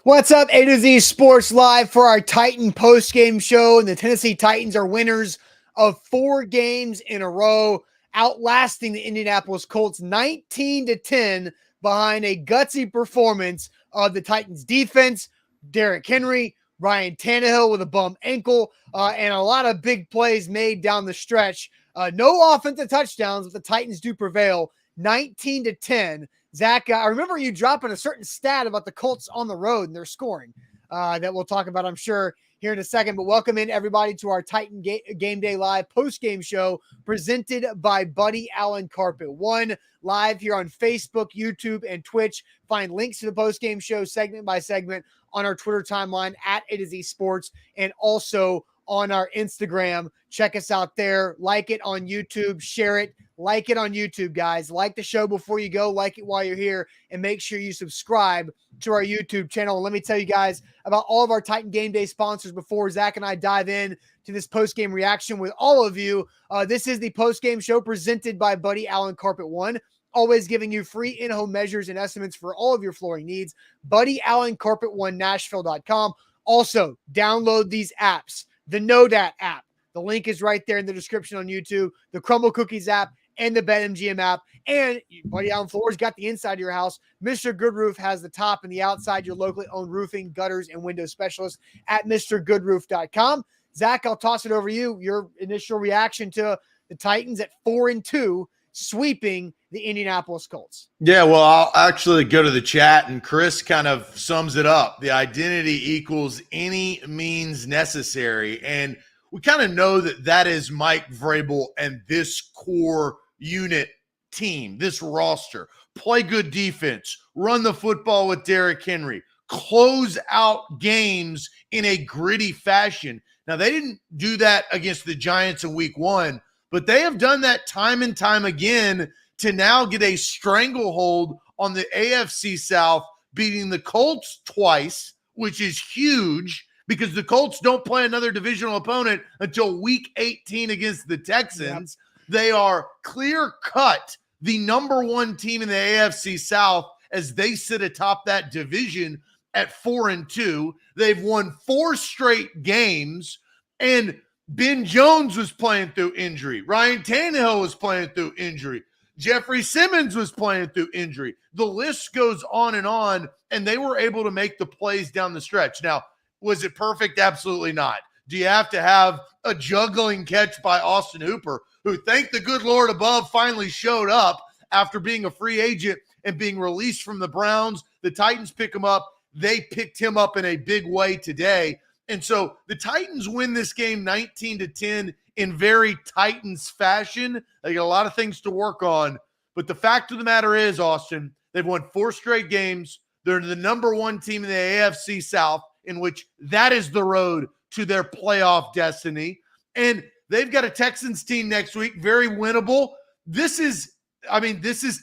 What's up, A to Z Sports Live for our Titan postgame show. And the Tennessee Titans are winners of 4 games in a row, outlasting the Indianapolis Colts 19-10 behind a gutsy performance of the Titans defense. Derrick Henry, Ryan Tannehill with a bum ankle, and a lot of big plays made down the stretch. No offensive touchdowns, but the Titans do prevail 19-10. Zach, I remember you dropping a certain stat about the Colts on the road and their scoring that we'll talk about, I'm sure, here in a second. But welcome in, everybody, to our Titan Game Day Live post-game show presented by Buddy Allen Carpet One, live here on Facebook, YouTube, and Twitch. Find links to the post-game show segment by segment on our Twitter timeline at A to Z Sports, and also on our Instagram. Check us out there. Like it on YouTube. Share it. Like it on YouTube, guys. Like the show before you go. Like it while you're here. And make sure you subscribe to our YouTube channel. And let me tell you guys about all of our Titan Game Day sponsors before Zach and I dive in to this post-game reaction with all of you. This is the post-game show presented by Buddy Allen Carpet One. Always giving you free in-home measures and estimates for all of your flooring needs. Buddy Allen Carpet One, Nashville.com. Also, download these apps. The Know Dat app. The link is right there in the description on YouTube. The Crumble Cookies app and the BetMGM app. And Buddy Allen Floors got the inside of your house. Mr. Good Roof has the top and the outside. Your locally owned roofing, gutters, and window specialist at MrGoodRoof.com. Zach, I'll toss it over to you. Your initial reaction to the Titans at 4-2, sweeping the Indianapolis Colts. Yeah, well, I'll actually go to the chat, and Chris kind of sums it up. The identity equals any means necessary. And we kind of know that that is Mike Vrabel and this core unit team, this roster. Play good defense, run the football with Derrick Henry, close out games in a gritty fashion. Now, they didn't do that against the Giants in week 1, but they have done that time and time again to now get a stranglehold on the AFC South, beating the Colts twice, which is huge because the Colts don't play another divisional opponent until week 18 against the Texans. Yep. They are clear-cut the number 1 team in the AFC South as they sit atop that division at 4-2. They've won 4 straight games, and Ben Jones was playing through injury. Ryan Tannehill was playing through injury. Jeffrey Simmons was playing through injury. The list goes on, and they were able to make the plays down the stretch. Now, was it perfect? Absolutely not. Do you have to have a juggling catch by Austin Hooper, who, thank the good Lord above, finally showed up after being a free agent and being released from the Browns? The Titans pick him up. They picked him up in a big way today. And so the Titans win this game 19-10 in very Titans fashion. They got a lot of things to work on. But the fact of the matter is, Austin, they've won 4 straight games. They're the number 1 team in the AFC South, in which that is the road to their playoff destiny. And they've got a Texans team next week, very winnable. This is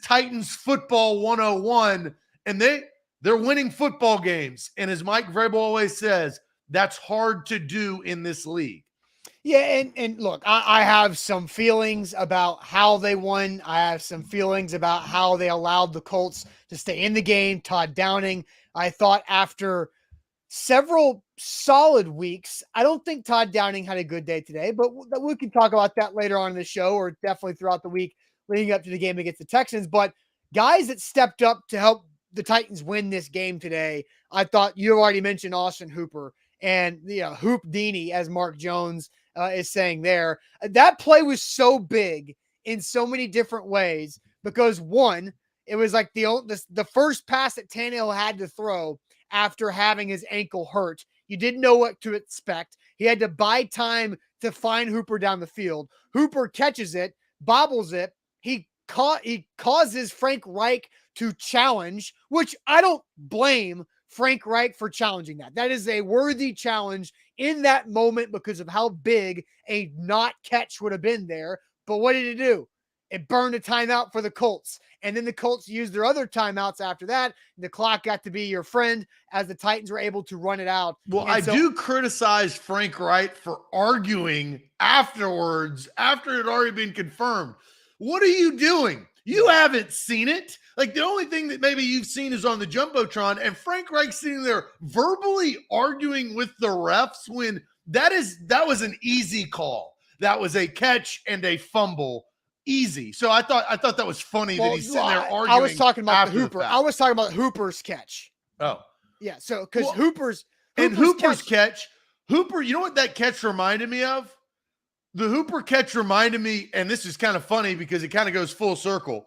Titans football 101, and they're winning football games. And as Mike Vrabel always says, that's hard to do in this league. Yeah, and look, I have some feelings about how they won. I have some feelings about how they allowed the Colts to stay in the game. Todd Downing, I thought after several solid weeks, I don't think Todd Downing had a good day today, but we can talk about that later on in the show, or definitely throughout the week leading up to the game against the Texans. But guys that stepped up to help the Titans win this game today, I thought you already mentioned Austin Hooper and Hoop Dini, as Mark Jones is saying there. That play was so big in so many different ways because, one, it was like the first pass that Tannehill had to throw after having his ankle hurt. You didn't know what to expect. He had to buy time to find Hooper down the field. Hooper catches it, bobbles it. He causes Frank Reich to challenge, which I don't blame Frank Reich for challenging that. That is a worthy challenge in that moment because of how big a not catch would have been there. But what did it do? It burned a timeout for the Colts. And then the Colts used their other timeouts after that. The clock got to be your friend as the Titans were able to run it out. Well, I do criticize Frank Reich for arguing afterwards, after it had already been confirmed. What are you doing? You haven't seen it. Like, the only thing that maybe you've seen is on the Jumbotron, and Frank Reich sitting there verbally arguing with the refs when that was an easy call. That was a catch and a fumble. Easy. So I thought that was funny that he's sitting there arguing. I was talking about the Hooper. fact. I was talking about Hooper's catch. Oh. Yeah, so because Hooper's catch, Hooper, you know what that catch reminded me of? The Hooper catch reminded me, and this is kind of funny because it kind of goes full circle.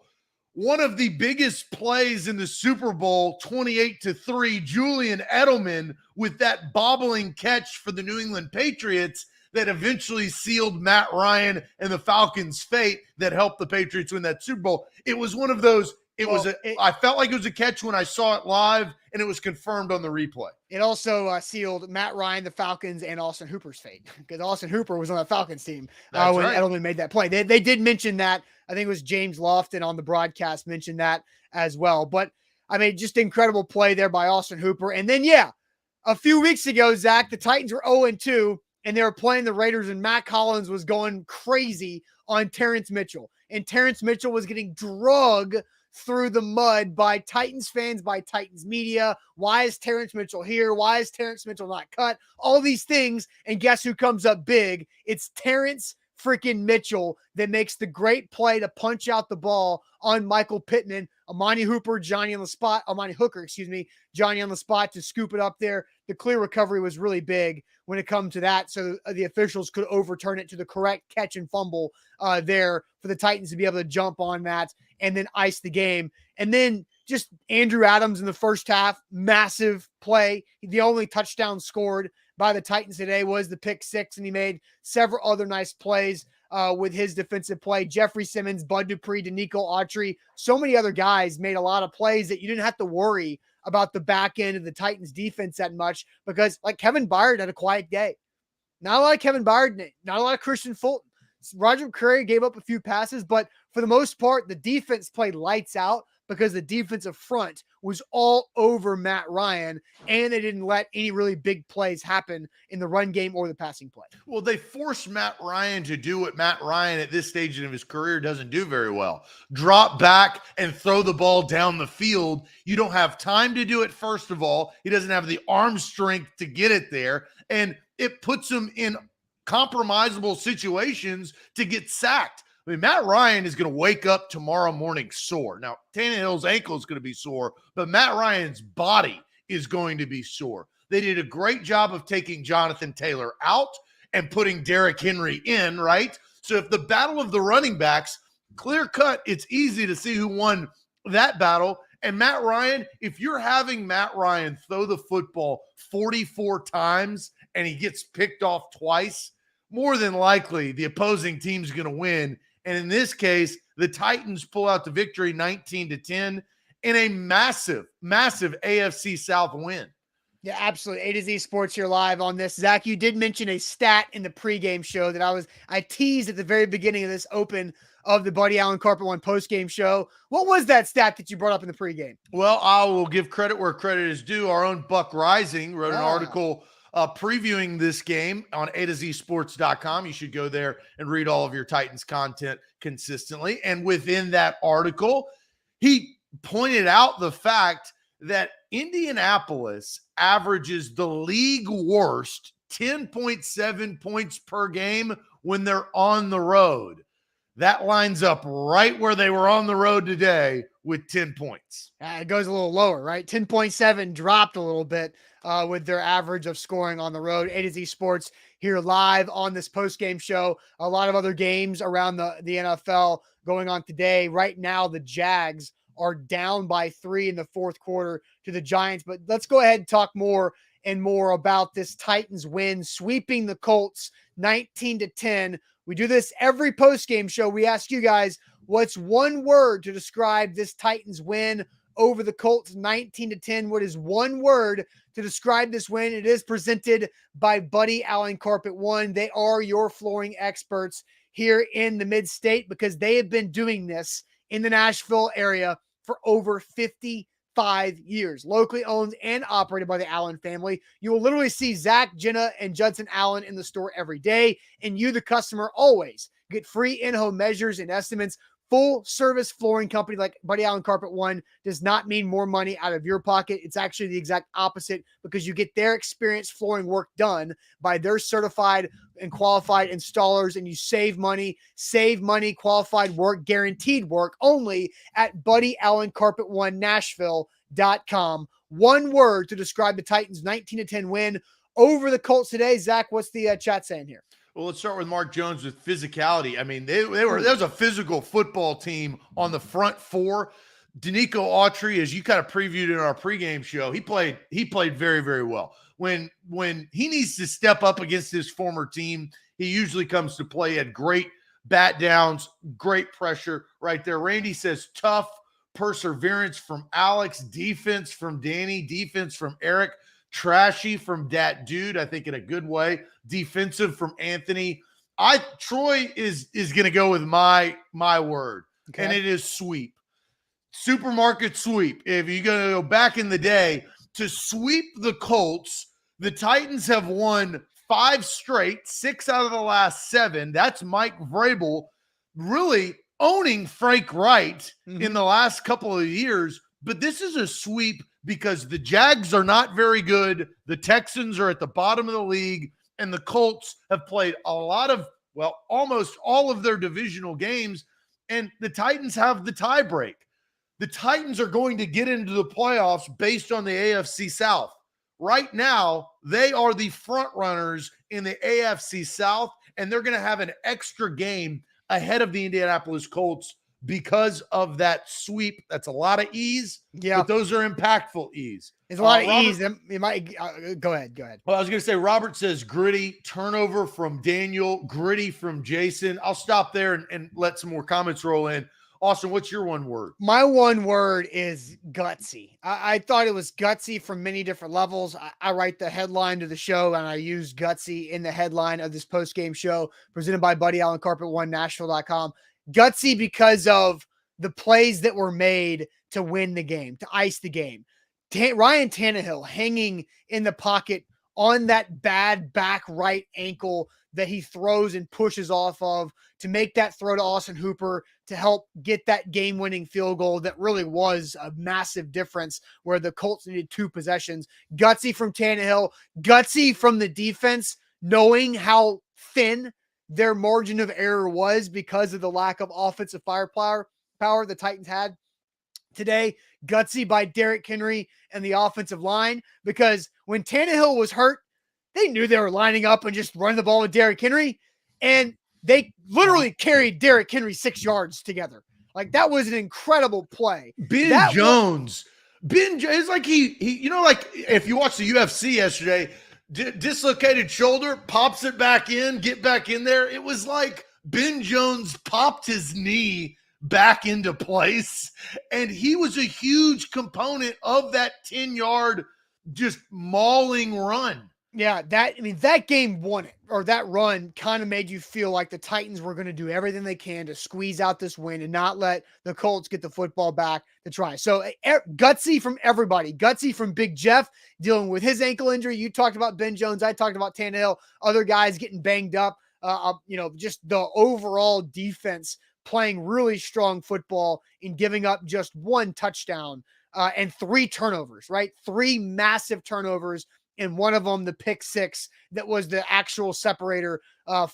One of the biggest plays in the Super Bowl, 28-3, Julian Edelman with that bobbling catch for the New England Patriots that eventually sealed Matt Ryan and the Falcons' fate that helped the Patriots win that Super Bowl. It was one of those. I felt like it was a catch when I saw it live, and it was confirmed on the replay. It also sealed Matt Ryan, the Falcons, and Austin Hooper's fate because Austin Hooper was on the Falcons team when Edelman made that play. They did mention that. I think it was James Lofton on the broadcast mentioned that as well. But, I mean, just incredible play there by Austin Hooper. And then, a few weeks ago, Zach, the Titans were 0-2, and they were playing the Raiders, and Matt Collins was going crazy on Terrence Mitchell. And Terrence Mitchell was getting drugged through the mud by Titans fans, by Titans media. Why is Terrence Mitchell here? Why is Terrence Mitchell not cut? All these things. And guess who comes up big? It's Terrence freaking Mitchell that makes the great play to punch out the ball on Michael Pittman. Amani Hooker, Johnny on the spot to scoop it up there. The clear recovery was really big when it comes to that. So the officials could overturn it to the correct catch and fumble there for the Titans to be able to jump on that and then ice the game. And then just Andrew Adams in the first half, massive play. The only touchdown scored by the Titans today was the pick six, and he made several other nice plays with his defensive play. Jeffrey Simmons, Bud Dupree, Danico Autry, so many other guys made a lot of plays that you didn't have to worry about the back end of the Titans defense that much because, like, Kevin Byard had a quiet day. Not a lot of Kevin Byard, not a lot of Christian Fulton. Roger McCreary gave up a few passes, but for the most part, the defense played lights out because the defensive front was all over Matt Ryan, and they didn't let any really big plays happen in the run game or the passing play. Well, they forced Matt Ryan to do what Matt Ryan at this stage of his career doesn't do very well. Drop back and throw the ball down the field. You don't have time to do it, first of all. He doesn't have the arm strength to get it there, and it puts him in compromisable situations to get sacked. I mean, Matt Ryan is going to wake up tomorrow morning sore. Now, Tannehill's ankle is going to be sore, but Matt Ryan's body is going to be sore. They did a great job of taking Jonathan Taylor out and putting Derrick Henry in, right? So if the battle of the running backs, clear cut, it's easy to see who won that battle. And Matt Ryan, if you're having Matt Ryan throw the football 44 times and he gets picked off twice, more than likely the opposing team's going to win. And in this case, the Titans pull out the victory 19-10 in a massive, massive AFC South win. Yeah, absolutely. A to Z Sports here live on this. Zach, you did mention a stat in the pregame show that I teased at the very beginning of this open of the Buddy Allen Carpet One postgame show. What was that stat that you brought up in the pregame? Well, I will give credit where credit is due. Our own Buck Rising wrote an article previewing this game on A2ZSports.com. You should go there and read all of your Titans content consistently. And within that article, he pointed out the fact that Indianapolis averages the league worst 10.7 points per game when they're on the road. That lines up right where they were on the road today with 10 points. It goes a little lower, right? 10.7 dropped a little bit with their average of scoring on the road. A to Z Sports here live on this postgame show. A lot of other games around the NFL going on today. Right now, the Jags are down by 3 in the fourth quarter to the Giants. But let's go ahead and talk more and more about this Titans win, sweeping the Colts 19-10. We do this every postgame show. We ask you guys, what's one word to describe this Titans win over the Colts 19-10? What is one word to describe this win? It is presented by Buddy Allen Carpet One. They are your flooring experts here in the mid-state because they have been doing this in the Nashville area for over 55 years. Locally owned and operated by the Allen family. You will literally see Zach, Jenna, and Judson Allen in the store every day. And you, the customer, always get free in-home measures and estimates full service flooring company like Buddy Allen Carpet One does not mean more money out of your pocket. It's actually the exact opposite, because you get their experienced flooring work done by their certified and qualified installers, and you save money, qualified work, guaranteed work only at Buddy Allen Carpet One Nashville.com. One word to describe the Titans' 19-10 win over the Colts today. Zach, what's the chat saying here? Well, let's start with Mark Jones with physicality. I mean, there was a physical football team on the front four. Danico Autry, as you kind of previewed in our pregame show, he played very, very well. When he needs to step up against his former team, he usually comes to play. He had great bat downs, great pressure right there. Randy says tough, perseverance from Alex, defense from Danny, defense from Eric, trashy from Dat Dude, I think in a good way, defensive from Anthony. Troy is going to go with my word, okay, and it is sweep. Supermarket sweep. If you're going to go back in the day to sweep the Colts, the Titans have won 5 straight, 6 out of the last 7. That's Mike Vrabel really owning Frank Wright in the last couple of years. But this is a sweep because the Jags are not very good. The Texans are at the bottom of the league, and the Colts have played a lot of, well, almost all of their divisional games, and the Titans have the tie break. The Titans are going to get into the playoffs based on the AFC South. Right now, they are the front runners in the AFC South, and they're going to have an extra game ahead of the Indianapolis Colts because of that sweep. That's a lot of E's, but those are impactful E's. It's a lot of E's. You might go ahead. Well, I was going to say, Robert says gritty, turnover from Daniel, gritty from Jason. I'll stop there and let some more comments roll in. Austin, what's your one word? My one word is gutsy. I thought it was gutsy from many different levels. I write the headline to the show, and I use gutsy in the headline of this post-game show presented by Buddy Allen Carpet One Nashville.com. Gutsy because of the plays that were made to win the game, to ice the game. Ryan Tannehill hanging in the pocket on that bad back right ankle that he throws and pushes off of to make that throw to Austin Hooper to help get that game-winning field goal that really was a massive difference where the Colts needed 2 possessions. Gutsy from Tannehill, gutsy from the defense, knowing how thin their margin of error was because of the lack of offensive firepower the Titans had today. Gutsy by Derrick Henry and the offensive line, because when Tannehill was hurt, they knew they were lining up and just running the ball with Derrick Henry, and they literally carried Derrick Henry 6 yards together. Like, that was an incredible play. Ben Jones, it's like he you know, like if you watch the UFC yesterday, dislocated shoulder, pops it back in, get back in there. It was like Ben Jones popped his knee back into place, and he was a huge component of that 10-yard just mauling run. Yeah, that game won it, or that run kind of made you feel like the Titans were going to do everything they can to squeeze out this win and not let the Colts get the football back to try. So gutsy from everybody. Gutsy from Big Jeff dealing with his ankle injury. You talked about Ben Jones. I talked about Tannehill. Other guys getting banged up. Just the overall defense playing really strong football in giving up just 1 touchdown and 3 turnovers, right? 3 massive turnovers. And one of them, the pick 6, that was the actual separator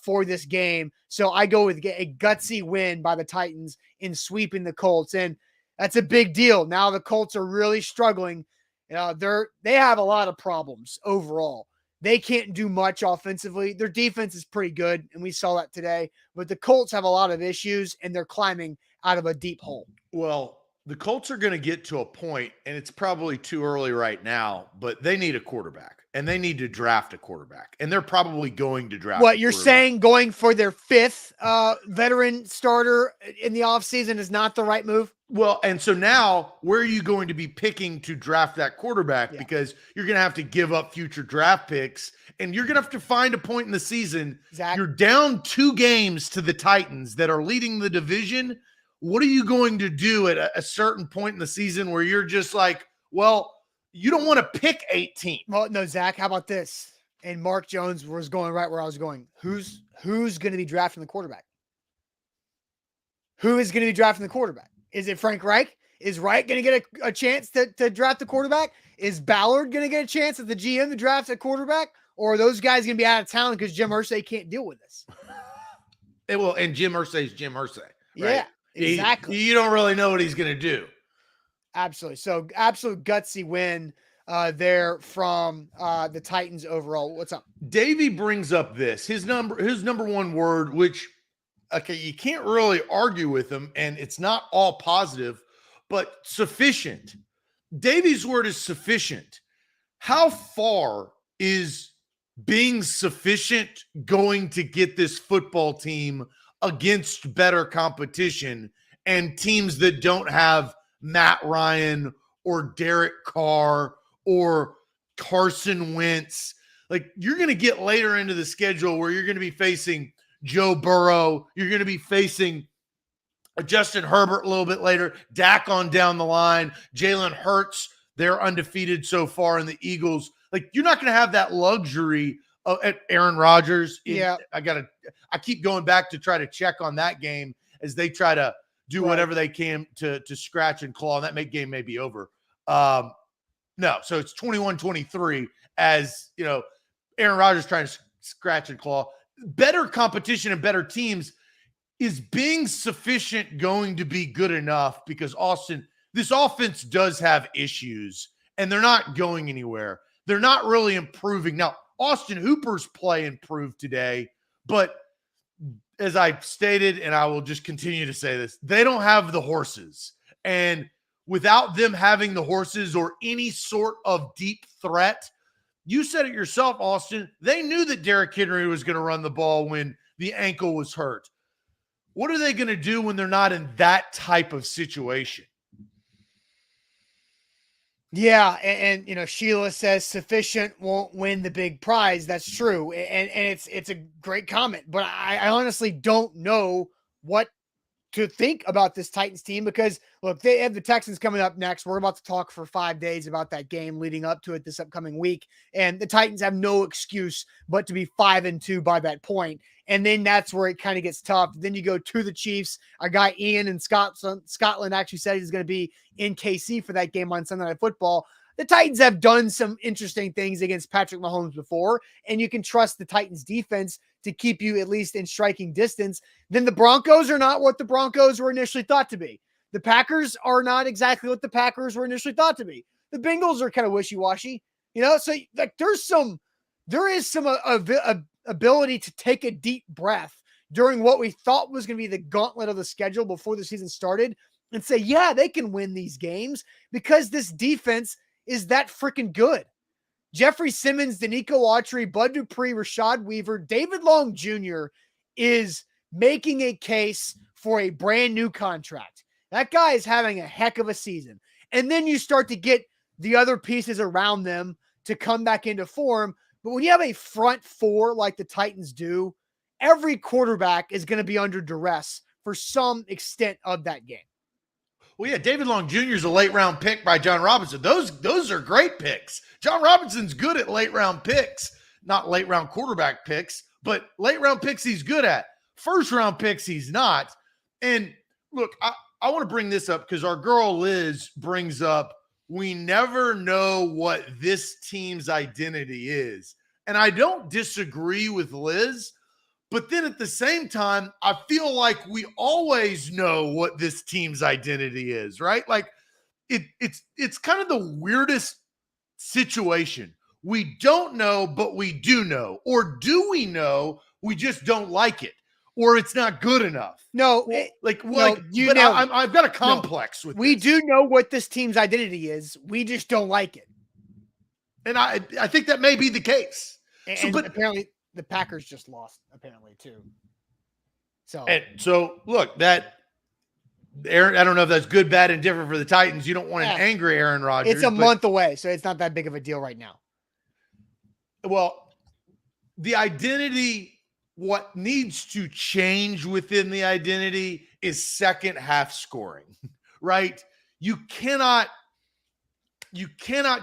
for this game. So I go with a gutsy win by the Titans in sweeping the Colts. And that's a big deal. Now the Colts are really struggling. They have a lot of problems overall. They can't do much offensively. Their defense is pretty good, and we saw that today. But the Colts have a lot of issues, and they're climbing out of a deep hole. Well, the Colts are going to get to a point, and it's probably too early right now, but they need a quarterback, and they need to draft a quarterback, and they're probably going to draft. What you're saying, going for their 5th veteran starter in the offseason is not the right move? Well, and so now where are you going to be picking to draft that quarterback? Yeah. Because you're going to have to give up future draft picks, and you're going to have to find a point in the season. You're down 2 games to the Titans that are leading the division. What are you going to do at a certain point in the season where you're just like, well, you don't want to pick 18? Well, no, Zach, how about this? And Mark Jones was going right where I was going. Who's going to be drafting the quarterback? who is going to be drafting the quarterback? Is it Frank Reich? Is Reich going to get a chance to draft the quarterback? Is Ballard going to get a chance at the GM to draft a quarterback? Or are those guys going to be out of town because Jim Irsay can't deal with this? And Jim Irsay is Jim Irsay, right? Yeah, exactly. You don't really know what he's going to do. Absolutely. So absolute gutsy win there from the Titans overall. What's up? Davey brings up his number one word, which, okay, you can't really argue with him, and it's not all positive, but sufficient. Davey's word is sufficient. How far is being sufficient going to get this football team against better competition and teams that don't have Matt Ryan or Derek Carr or Carson Wentz? Like, you're going to get later into the schedule where you're going to be facing Joe Burrow. You're going to be facing Justin Herbert a little bit later, Dak on down the line, Jalen Hurts. They're undefeated so far, and the Eagles. Like, you're not going to have that luxury at Aaron Rodgers. I keep going back to try to check on that game as they try to do whatever they can to scratch and claw. And that game may be over. No, so it's 21-23 as, Aaron Rodgers trying to scratch and claw. Better competition and better teams. Is being sufficient going to be good enough? Because Austin, this offense does have issues and they're not going anywhere. They're not really improving. Now, Austin Hooper's play improved today, but as I stated, and I will just continue to say this, they don't have the horses. And without them having the horses or any sort of deep threat, you said it yourself, Austin, they knew that Derrick Henry was going to run the ball when the ankle was hurt. What are they going to do when they're not in that type of situation? Yeah, and Sheila says sufficient won't win the big prize. That's true, and it's a great comment. But I honestly don't know what to think about this Titans team because, look, they have the Texans coming up next. We're about to talk for 5 days about that game leading up to it this upcoming week, and the Titans have no excuse but to be 5-2 by that point. And then that's where it kind of gets tough. Then you go to the Chiefs. Our guy Ian in Scotland actually said he's going to be in KC for that game on Sunday Night Football. The Titans have done some interesting things against Patrick Mahomes before, and you can trust the Titans defense to keep you at least in striking distance. Then the Broncos are not what the Broncos were initially thought to be. The Packers are not exactly what the Packers were initially thought to be. The Bengals are kind of wishy-washy, so like there is some ability to take a deep breath during what we thought was going to be the gauntlet of the schedule before the season started and say, yeah, they can win these games because this defense is that freaking good. Jeffrey Simmons, Danico Autry, Bud Dupree, Rashad Weaver, David Long Jr. is making a case for a brand new contract. That guy is having a heck of a season. And then you start to get the other pieces around them to come back into form. But when you have a front four like the Titans do, every quarterback is going to be under duress for some extent of that game. Well, yeah, David Long Jr. is a late-round pick by John Robinson. Those are great picks. John Robinson's good at late-round picks, not late-round quarterback picks, but late-round picks he's good at. First-round picks he's not. And, look, I want to bring this up because our girl Liz brings up, we never know what this team's identity is. And I don't disagree with Liz, but then at the same time, I feel like we always know what this team's identity is, right? Like it's kind of the weirdest situation. We don't know, but we do know. Or do we know, we just don't like it? Or it's not good enough. No, I've got a complex with we this. do know what this team's identity is. We just don't like it. And I think that may be the case. But apparently the Packers just lost, apparently, too. So look, that Aaron, I don't know if that's good, bad, and different for the Titans. You don't want an angry Aaron Rodgers. It's a month away, so it's not that big of a deal right now. Well, the identity, what needs to change within the identity is second half scoring, right? You cannot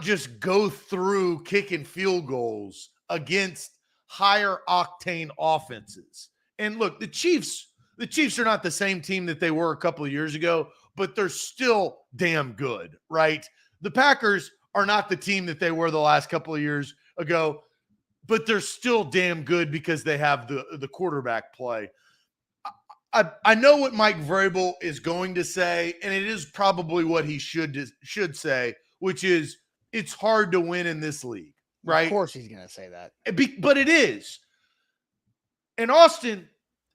just go through kicking field goals against higher octane offenses. And look, the Chiefs the Chiefs are not the same team that they were a couple of years ago, but they're still damn good, right? The Packers are not the team that they were the last couple of years ago, but they're still damn good because they have the quarterback play. I know what Mike Vrabel is going to say, and it is probably what he should say, which is it's hard to win in this league, right? Of course he's going to say that. But it is. In Austin,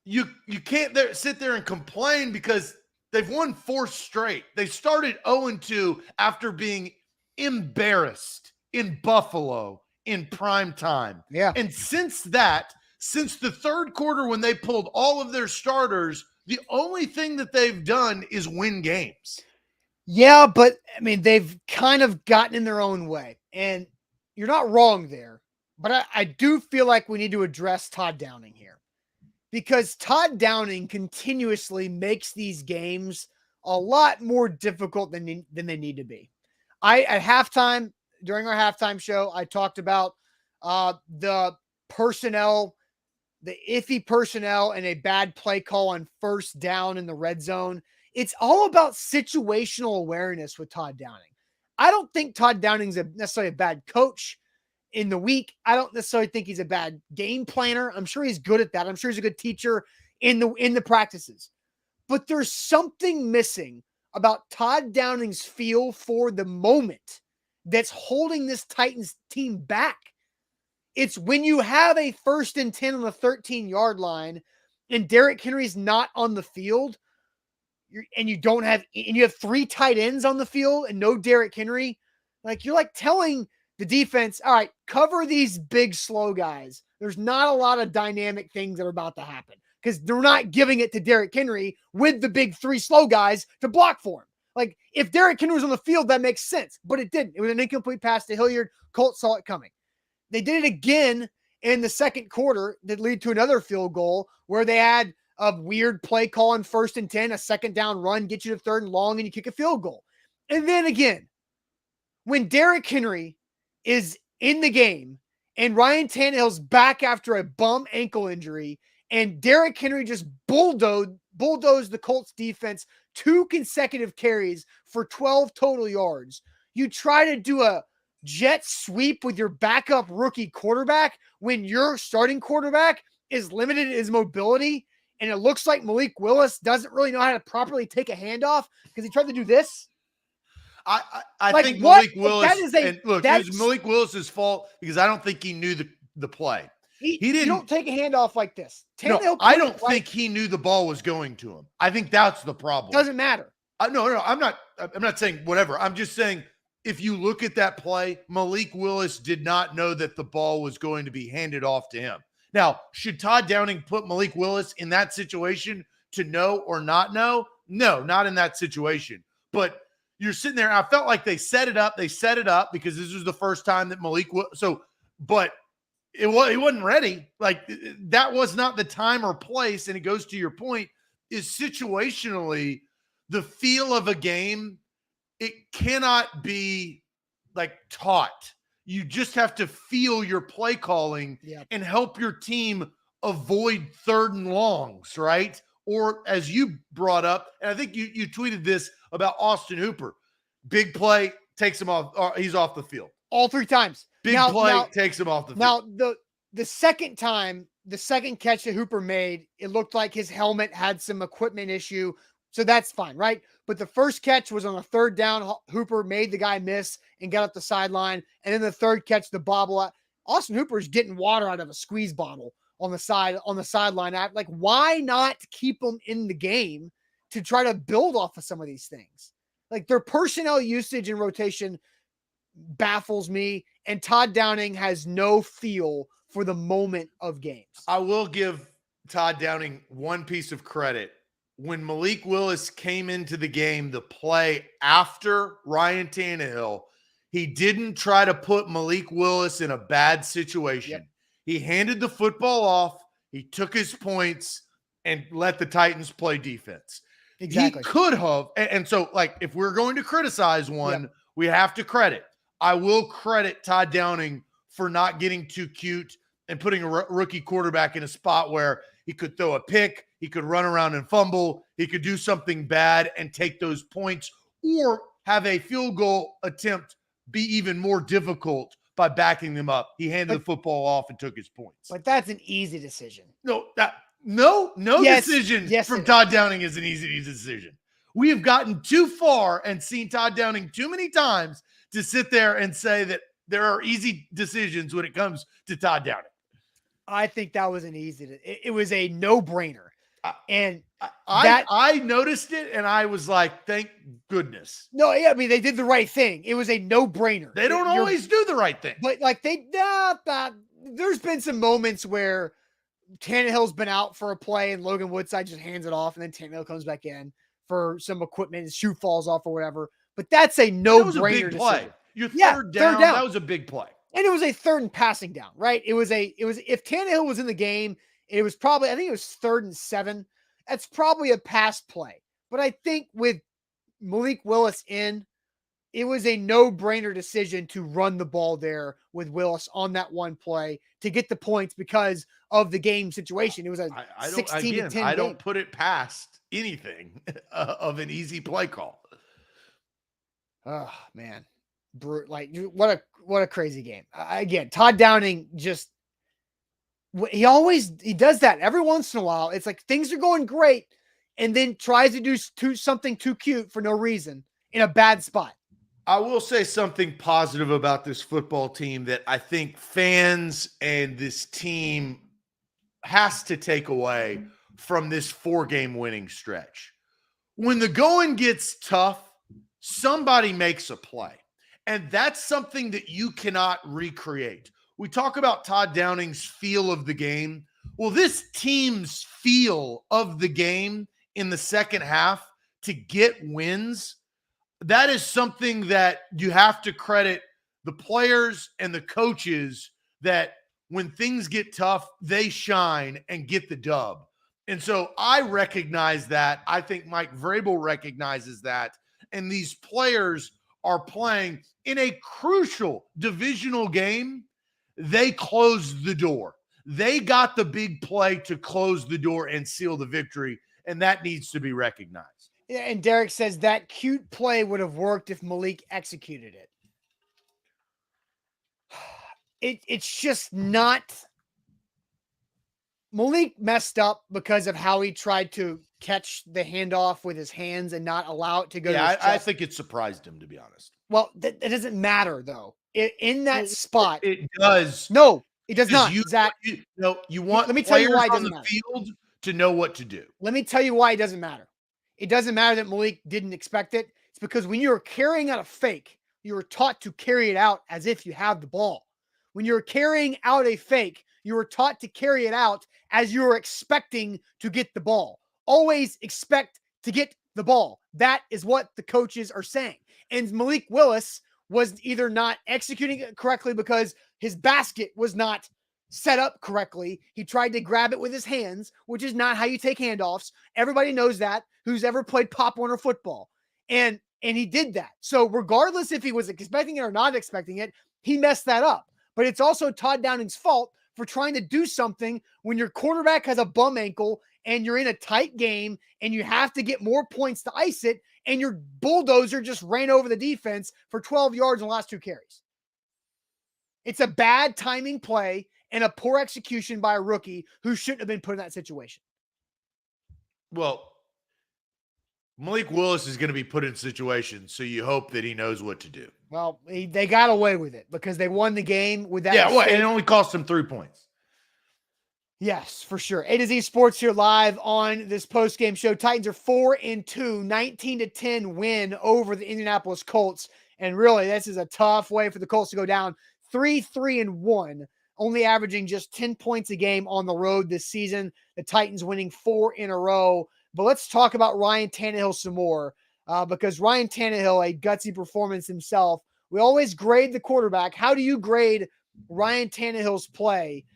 you can't sit there and complain because they've won 4 straight. They started 0-2 after being embarrassed in Buffalo in prime time. Yeah. And since the third quarter when they pulled all of their starters, the only thing that they've done is win games. Yeah, but I mean, they've kind of gotten in their own way. And you're not wrong there. But I do feel like we need to address Todd Downing here. Because Todd Downing continuously makes these games a lot more difficult than they need to be. At halftime, during our halftime show, I talked about the personnel, the iffy personnel, and a bad play call on first down in the red zone. It's all about situational awareness with Todd Downing. I don't think Todd Downing's necessarily a bad coach in the week. I don't necessarily think he's a bad game planner. I'm sure he's good at that. I'm sure he's a good teacher in the practices. But there's something missing about Todd Downing's feel for the moment that's holding this Titans team back. It's when you have a 1st and 10 on the 13-yard line and Derrick Henry's not on the field, and you have 3 tight ends on the field and no Derrick Henry, you're like telling the defense, all right, cover these big, slow guys. There's not a lot of dynamic things that are about to happen because they're not giving it to Derrick Henry with the big 3 slow guys to block for him. If Derrick Henry was on the field, that makes sense, but it didn't. It was an incomplete pass to Hilliard. Colts saw it coming. They did it again in the second quarter that led to another field goal where they had a weird play call on 1st and 10, a second down run, get you to 3rd and long, and you kick a field goal. And then again, when Derrick Henry is in the game and Ryan Tannehill's back after a bum ankle injury and Derrick Henry just bulldozed the Colts defense 2 consecutive carries for 12 total yards. You try to do a jet sweep with your backup rookie quarterback when your starting quarterback is limited in his mobility, and it looks like Malik Willis doesn't really know how to properly take a handoff because he tried to do this. I think Malik Willis, it was Malik Willis's fault because I don't think he knew the play. He didn't. You don't take a handoff like this. No, I don't think he knew the ball was going to him. I think that's the problem. Doesn't matter. No, I'm not saying whatever. I'm just saying if you look at that play, Malik Willis did not know that the ball was going to be handed off to him. Now, should Todd Downing put Malik Willis in that situation to know or not know? No, not in that situation. But you're sitting there. I felt like they set it up. They set it up because this was the first time that but he wasn't ready. That was not the time or place. And it goes to your point is situationally the feel of a game. It cannot be taught. You just have to feel your play calling and help your team avoid 3rd and longs, right? Or as you brought up, and I think you tweeted this about Austin Hooper. Big play, takes him off. He's off the field. All 3 times. Big play, takes him off the field. Now, the second time, the second catch that Hooper made, it looked like his helmet had some equipment issue. So that's fine, right? But the first catch was on a 3rd down. Hooper made the guy miss and got up the sideline. And then the 3rd catch, the bobble. Austin Hooper is getting water out of a squeeze bottle on the sideline. Why not keep him in the game to try to build off of some of these things? Their personnel usage and rotation baffles me. And Todd Downing has no feel for the moment of games. I will give Todd Downing one piece of credit. When Malik Willis came into the game, the play after Ryan Tannehill, he didn't try to put Malik Willis in a bad situation. Yep. He handed the football off, he took his points, and let the Titans play defense. Exactly. He could have, and so if we're going to criticize one, we have to credit. I will credit Todd Downing for not getting too cute and putting a rookie quarterback in a spot where He could throw a pick. He could run around and fumble. He could do something bad and take those points, or have a field goal attempt be even more difficult by backing them up. He handed the football off and took his points. But that's an easy decision. No decision from Todd Downing is an easy decision. We have gotten too far and seen Todd Downing too many times to sit there and say that there are easy decisions when it comes to Todd Downing. I think that was it was a no-brainer. And I noticed it and I was like, thank goodness. No, yeah, I mean, they did the right thing. It was a no-brainer. They don't always do the right thing. But like there's been some moments where Tannehill's been out for a play and Logan Woodside just hands it off and then Tannehill comes back in for some equipment, his shoe falls off or whatever. But that's a no-brainer play. Your third down, that was a big play. And it was a third and passing down, right? It was if Tannehill was in the game, it was probably, I think it was 3rd and 7. That's probably a pass play. But I think with Malik Willis in, it was a no-brainer decision to run the ball there with Willis on that one play to get the points because of the game situation. It was a 16-10 game. I don't put it past anything of an easy play call. Oh, man. Like, what a crazy game. Again, Todd Downing he does that every once in a while. It's like things are going great and then tries to do something too cute for no reason in a bad spot. I will say something positive about this football team that I think fans and this team has to take away from this 4-game winning stretch. When the going gets tough, somebody makes a play. And that's something that you cannot recreate. We talk about Todd Downing's feel of the game. Well, this team's feel of the game in the second half to get wins, that is something that you have to credit the players and the coaches, that when things get tough, they shine and get the dub. And so I recognize that. I think Mike Vrabel recognizes that. And these players are playing in a crucial divisional game. They closed the door. They got the big play to close the door and seal the victory, and that needs to be recognized. Yeah, and Derek says that cute play would have worked if Malik executed it. It's just not. Malik messed up because of how he tried to catch the handoff with his hands and not allow it to go to his chest. I think it surprised him, to be honest. Well, that doesn't matter, though. In that spot. It does. No, it does not, Zach. You want let me tell you why it on doesn't the matter. field to know what to do. Let me tell you why it doesn't matter. It doesn't matter that Malik didn't expect it. It's because when you're carrying out a fake, you were taught to carry it out as if you have the ball. When you're carrying out a fake, you were taught to carry it out as you were expecting to get the ball. Always expect to get the ball. That is what the coaches are saying. And Malik Willis was either not executing it correctly because his basket was not set up correctly. He tried to grab it with his hands, which is not how you take handoffs. Everybody knows that who's ever played Pop Warner football. And he did that. So regardless if he was expecting it or not expecting it, he messed that up. But it's also Todd Downing's fault for trying to do something when your quarterback has a bum ankle and you're in a tight game and you have to get more points to ice it, and your bulldozer just ran over the defense for 12 yards in the last 2 carries. It's a bad timing play and a poor execution by a rookie who shouldn't have been put in that situation. Well, Malik Willis is going to be put in situations, so you hope that he knows what to do. Well, they got away with it because they won the game with that. Yeah, well, and it only cost them 3 points. Yes, for sure. A to Z Sports here live on this postgame show. Titans are 4-2, 19-10 win over the Indianapolis Colts. And really, this is a tough way for the Colts to go down 3-3-1, only averaging just 10 points a game on the road this season. The Titans winning 4 in a row. But let's talk about Ryan Tannehill some more because Ryan Tannehill, a gutsy performance himself. We always grade the quarterback. How do you grade Ryan Tannehill's play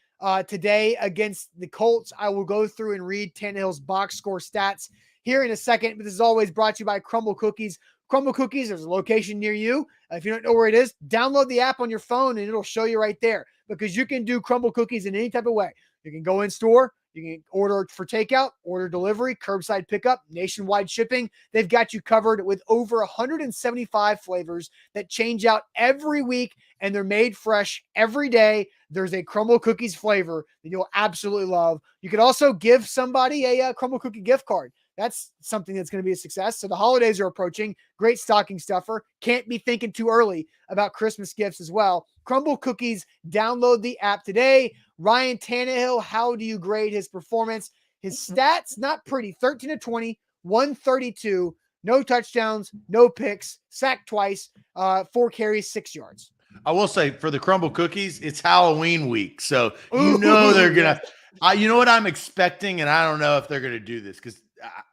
today against the Colts? I will go through and read Tannehill's box score stats here in a second, but this is always brought to you by Crumble Cookies. Crumble Cookies, there's a location near you. If you don't know where it is, download the app on your phone and it'll show you right there because you can do Crumble Cookies in any type of way. You can go in store, You can order for takeout, order delivery, curbside pickup, nationwide shipping. They've got you covered with over 175 flavors that change out every week, and they're made fresh every day. There's a crumble cookies flavor that you'll absolutely love. You could also give somebody a crumble cookie gift card. That's something that's going to be a success. So the holidays are approaching. Great stocking stuffer. Can't be thinking too early about Christmas gifts as well. Crumble Cookies, download the app today. Ryan Tannehill, how do you grade his performance? His stats, not pretty. 13 of 20, 132, no touchdowns, no picks, sacked twice, 4 carries, 6 yards. I will say for the crumble cookies, it's Halloween week. So you know they're going to, you know what I'm expecting, and I don't know if they're going to do this because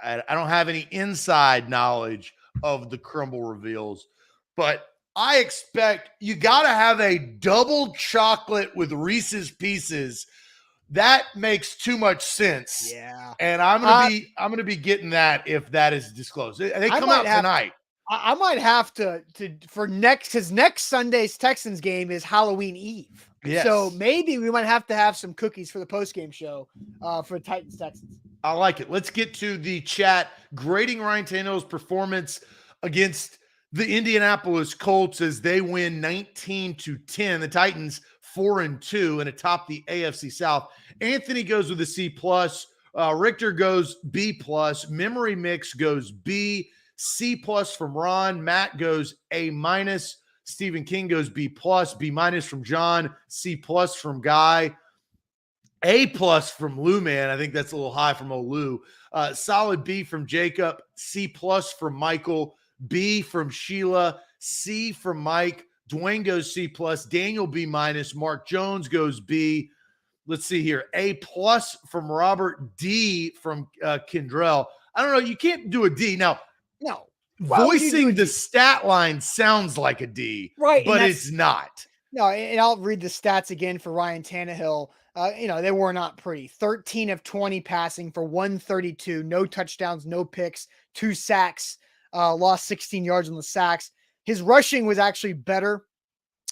I don't have any inside knowledge of the crumble reveals, but I expect you got to have a double chocolate with Reese's Pieces. That makes too much sense. Yeah. And I'm going to be getting that if that is disclosed. They come out tonight. I might have to for his next Sunday's Texans game is Halloween Eve. Yes. So maybe we might have to have some cookies for the postgame show for Titans Texans. I like it. Let's get to the chat grading Ryan Tannehill's performance against the Indianapolis Colts as they win 19-10. The Titans 4-2 and atop the AFC South. Anthony goes with a C+. Richter goes B+. Memory Mix goes B. C+ from Ron. Matt goes A-. Stephen King goes B+. B- from John. C+ from Guy. A+ from Lou, man. I think that's a little high from old Lou. Solid B from Jacob. C+ from Michael. B from Sheila. C from Mike. Dwayne goes C+. Daniel B-. Mark Jones goes B. Let's see here. A+ from Robert. D from Kendrell. I don't know. You can't do a D. Now, no. Voicing the stat line sounds like a D, right? But it's not. No, and I'll read the stats again for Ryan Tannehill. They were not pretty. 13 of 20 passing for 132, no touchdowns, no picks, 2 sacks, lost 16 yards on the sacks. His rushing was actually better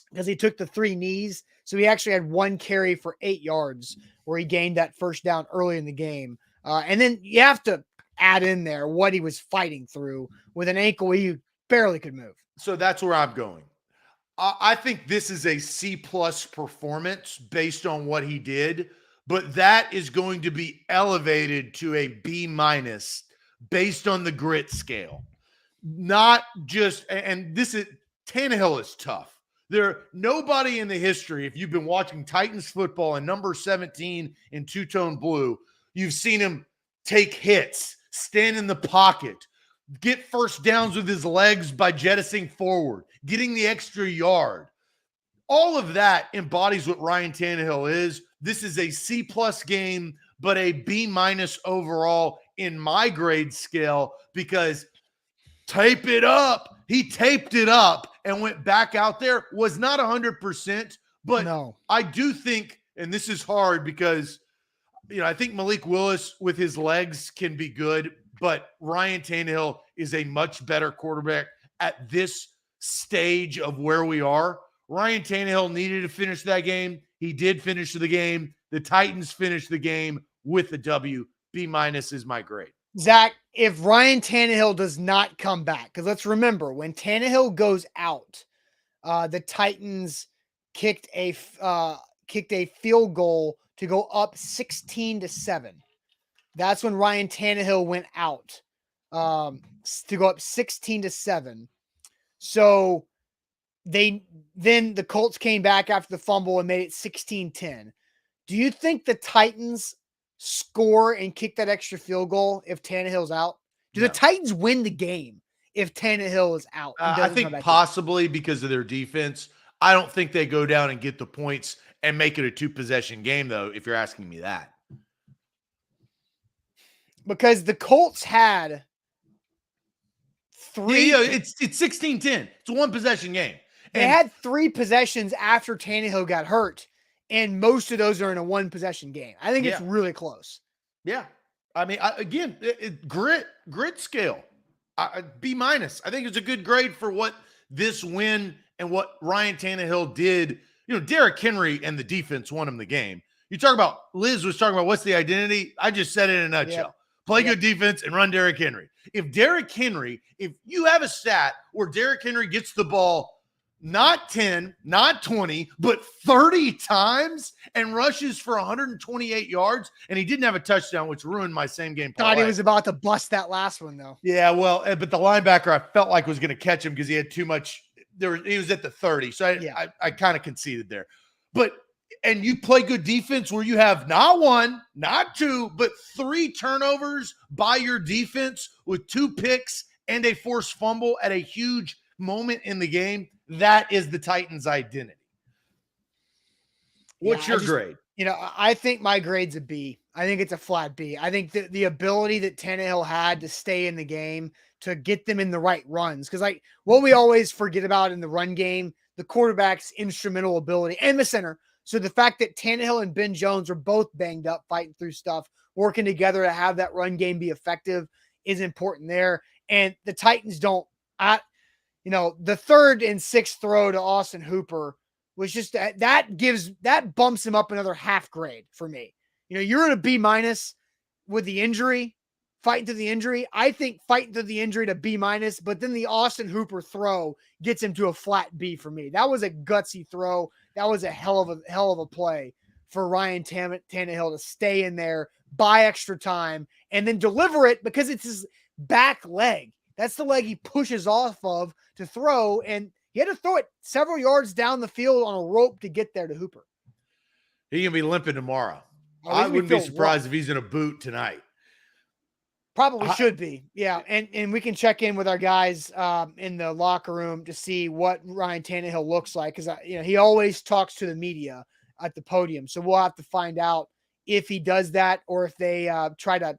because he took the 3 knees. So he actually had 1 carry for 8 yards where he gained that first down early in the game. And then you have to add in there what he was fighting through with an ankle he barely could move. So that's where I'm going. I think this is a C+ performance based on what he did, but that is going to be elevated to a B- based on the grit scale. Not just, and this is, Tannehill is tough. Nobody in the history, if you've been watching Titans football and number 17 in two-tone blue, you've seen him take hits, stand in the pocket, get first downs with his legs by jettisoning forward, getting the extra yard. All of that embodies what Ryan Tannehill is. This is a C+ game, but a B- overall in my grade scale because tape it up. He taped it up and went back out there. Was not 100%, but no. I do think, and this is hard because, I think Malik Willis with his legs can be good, but Ryan Tannehill is a much better quarterback at this stage of where we are. Ryan Tannehill needed to finish that game. He did finish the game. The Titans finished the game with a W. B- is my grade. Zach, if Ryan Tannehill does not come back, because let's remember, when Tannehill goes out, the Titans kicked a field goal to go up 16-7. That's when Ryan Tannehill went out to go up 16-7. So then the Colts came back after the fumble and made it 16-10. Do you think the Titans score and kick that extra field goal if Tannehill's out? Do the Titans win the game if Tannehill is out? I think possibly because of their defense. I don't think they go down and get the points and make it a 2-possession game, though, if you're asking me that. Because the Colts had 3. It's 16-10. It's a 1-possession game. They had 3 possessions after Tannehill got hurt, and most of those are in a 1-possession game. I think it's really close. Yeah. I mean, grit scale, B-. I think it's a good grade for what this win and what Ryan Tannehill did. Derrick Henry and the defense won him the game. You talk about, Liz was talking about what's the identity. I just said it in a nutshell. Yep. Play good defense and run Derrick Henry. If you have a stat where Derrick Henry gets the ball not 10, not 20, but 30 times and rushes for 128 yards, and he didn't have a touchdown, which ruined my same game parlay. Thought he was about to bust that last one, though. Yeah, well, but the linebacker I felt like was going to catch him because he had too much. He was at the 30, so I kind of conceded there. And you play good defense where you have not one, not two, but 3 turnovers by your defense with 2 picks and a forced fumble at a huge moment in the game. That is the Titans' identity. What's your grade? I think my grade's a B. I think it's a flat B. I think the ability that Tannehill had to stay in the game, to get them in the right runs. Because what we always forget about in the run game, the quarterback's instrumental ability and the center. So the fact that Tannehill and Ben Jones are both banged up, fighting through stuff, working together to have that run game be effective is important there. And the Titans don't. The 3rd and 6th throw to Austin Hooper was just that bumps him up another half grade for me. You're at a B- with the injury, fighting through the injury. I think fighting through the injury to B-, but then the Austin Hooper throw gets him to a flat B for me. That was a gutsy throw. That was a hell of a play for Ryan Tannehill to stay in there, buy extra time, and then deliver it because it's his back leg. That's the leg he pushes off of to throw, and he had to throw it several yards down the field on a rope to get there to Hooper. He's going to be limping tomorrow. I wouldn't be surprised if he's in a boot tonight. Probably should be. Yeah, and we can check in with our guys in the locker room to see what Ryan Tannehill looks like, because he always talks to the media at the podium. So we'll have to find out if he does that or if they try to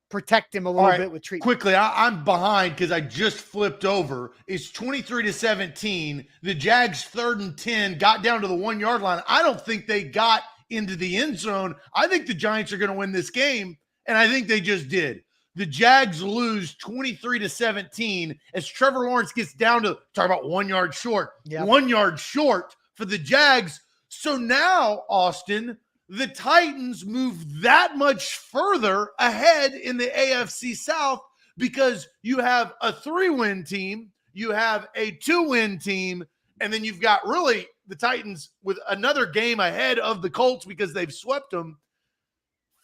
protect him a little bit with treatment. Quickly, I'm behind because I just flipped over. It's 23-17. The Jags 3rd and 10 got down to the 1-yard line. I don't think they got into the end zone. I think the Giants are going to win this game, and I think they just did. The Jags lose 23-17 as Trevor Lawrence gets down to, talk about 1 yard short, 1 yard short for the Jags. So now, Austin, the Titans move that much further ahead in the AFC South because you have a 3-win team, you have a 2-win team, and then you've got really the Titans with another game ahead of the Colts because they've swept them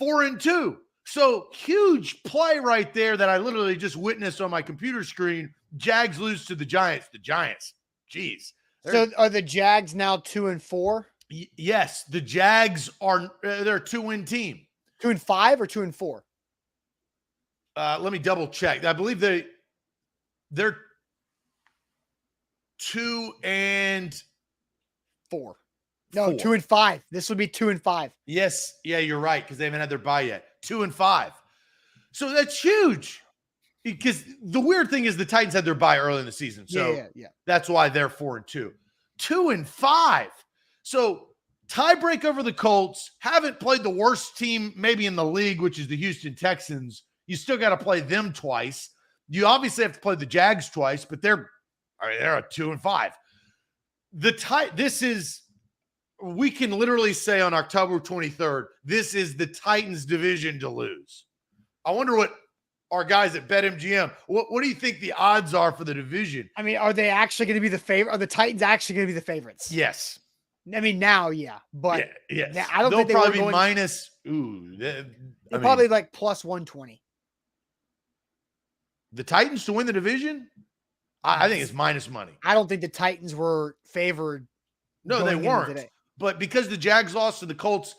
4-2. So huge play right there that I literally just witnessed on my computer screen. Jags lose to the Giants. The Giants, geez. So are the Jags now 2-4? Yes, the Jags are. They're a 2-win team. 2-5 or 2-4? Let me double check. I believe they're 2-4. No, 2-5. This would be 2-5. Yes, yeah, you're right because they haven't had their bye yet. 2-5. So that's huge. Because the weird thing is the Titans had their bye early in the season, so that's why they're 4-2. 2-5. So tiebreak over the Colts. Haven't played the worst team maybe in the league, which is the Houston Texans. You still got to play them twice. You obviously have to play the Jags twice, but they're a 2-5. We can literally say on October 23rd, this is the Titans division to lose. I wonder what our guys at BetMGM, what do you think the odds are for the division? I mean, are they actually going to be the favorite? Are the Titans actually going to be the favorites? Yes. I mean, now, yeah. But yes. I don't think they'll probably be minus. They're probably like plus 120. The Titans to win the division? I think it's minus money. I don't think the Titans were favored. No, they weren't. But because the Jags lost to the Colts,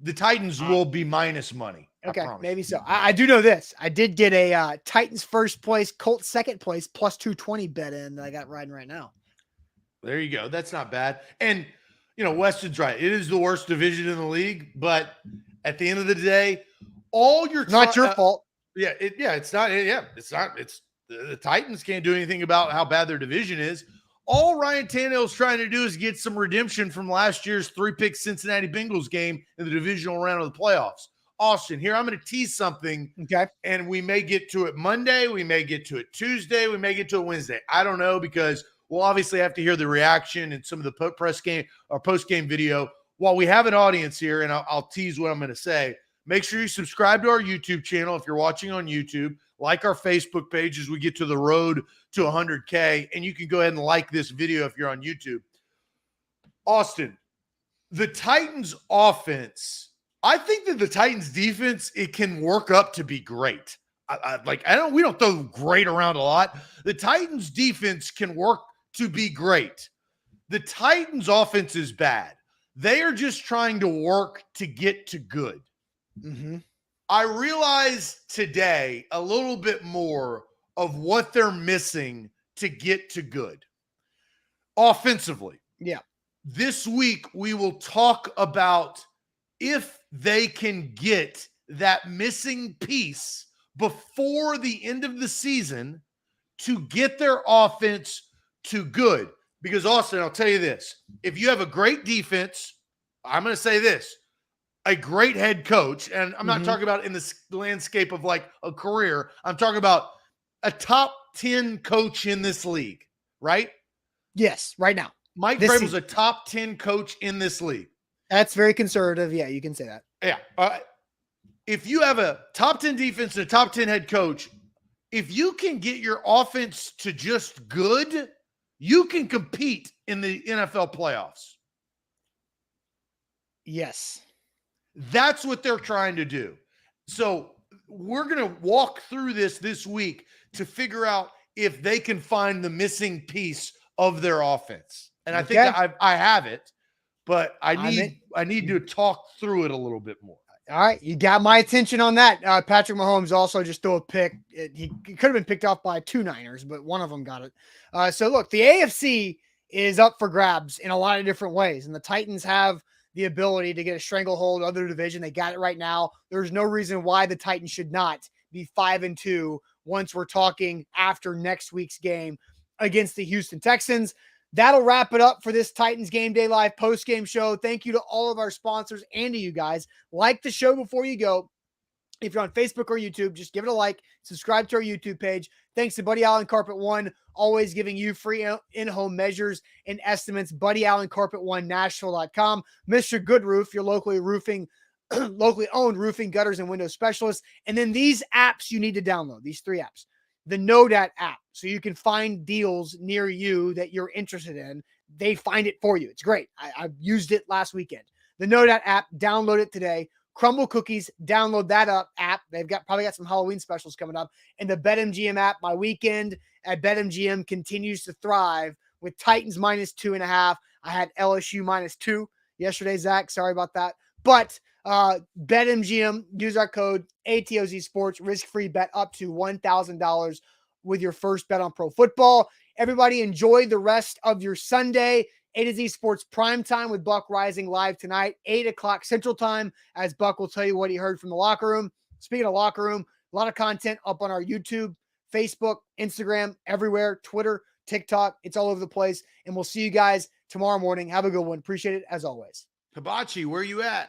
the Titans will be minus money. Okay, maybe so. I do know this. I did get a Titans first place, Colts second place, plus 220 bet in that I got riding right now. There you go. That's not bad. And, Weston's right. It is the worst division in the league. But at the end of the day, all your not your fault. It's not. It's not. It's the Titans can't do anything about how bad their division is. All Ryan Tannehill's trying to do is get some redemption from last year's 3-pick Cincinnati Bengals game in the divisional round of the playoffs. Austin, here I'm going to tease something. Okay. And we may get to it Monday. We may get to it Tuesday. We may get to it Wednesday. I don't know because we'll obviously have to hear the reaction and some of the post-game video. while we have an audience here, and I'll tease what I'm going to say, make sure you subscribe to our YouTube channel if you're watching on YouTube, like our Facebook page as we get to the road to 100K, and you can go ahead and like this video if you're on YouTube. Austin, the Titans offense, I think that the Titans defense, it can work up to be great. We don't throw great around a lot. The Titans defense can work to be great. The Titans offense is bad. They are just trying to work to get to good. Mm-hmm. I realize today a little bit more of what they're missing to get to good. Offensively. Yeah. This week, we will talk about if they can get that missing piece before the end of the season to get their offense to good. Because, Austin, I'll tell you this. If you have a great defense, I'm going to say this, a great head coach, and I'm not talking about in the landscape of like a career. I'm talking about a top 10 coach in this league, right? Yes, right now. Mike Vrabel's a top 10 coach in this league. That's very conservative. Yeah, you can say that. Yeah. If you have a top 10 defense and a top 10 head coach, if you can get your offense to just good, you can compete in the NFL playoffs. Yes. That's what they're trying to do. So we're going to walk through this week to figure out if they can find the missing piece of their offense. And I think I have it, but I need to talk through it a little bit more. All right, you got my attention on that. Patrick Mahomes also just threw a pick. He could have been picked off by 2 Niners, but one of them got it. So look, the AFC is up for grabs in a lot of different ways, and the Titans have the ability to get a stranglehold of their division. They got it right now. There's no reason why the Titans should not be 5-2 once we're talking after next week's game against the Houston Texans. That'll wrap it up for this Titans Game Day Live post-game show. Thank you to all of our sponsors and to you guys. Like the show before you go. If you're on Facebook or YouTube, just give it a like. Subscribe to our YouTube page. Thanks to Buddy Allen Carpet One, always giving you free in-home measures and estimates. Buddy Allen Carpet One, Nashville.com. Mr. Good Roof, your locally owned roofing, gutters, and window specialist. And then these apps you need to download, these 3 apps. The NoDat app, so you can find deals near you that you're interested in. They find it for you. It's great. I've used it last weekend. The NoDat app, download it today. Crumble Cookies, download that app. They've probably got some Halloween specials coming up. And the BetMGM app, my weekend at BetMGM continues to thrive with Titans -2.5. I had LSU -2 yesterday, Zach. Sorry about that. But BetMGM, use our code ATOZ Sports, risk-free bet up to $1,000 with your first bet on pro football. Everybody enjoy the rest of your Sunday. A to Z Sports Primetime with Buck Rising live tonight, 8 o'clock Central Time, as Buck will tell you what he heard from the locker room. Speaking of locker room, a lot of content up on our YouTube, Facebook, Instagram, everywhere, Twitter, TikTok. It's all over the place. And we'll see you guys tomorrow morning. Have a good one. Appreciate it as always. Hibachi, where you at?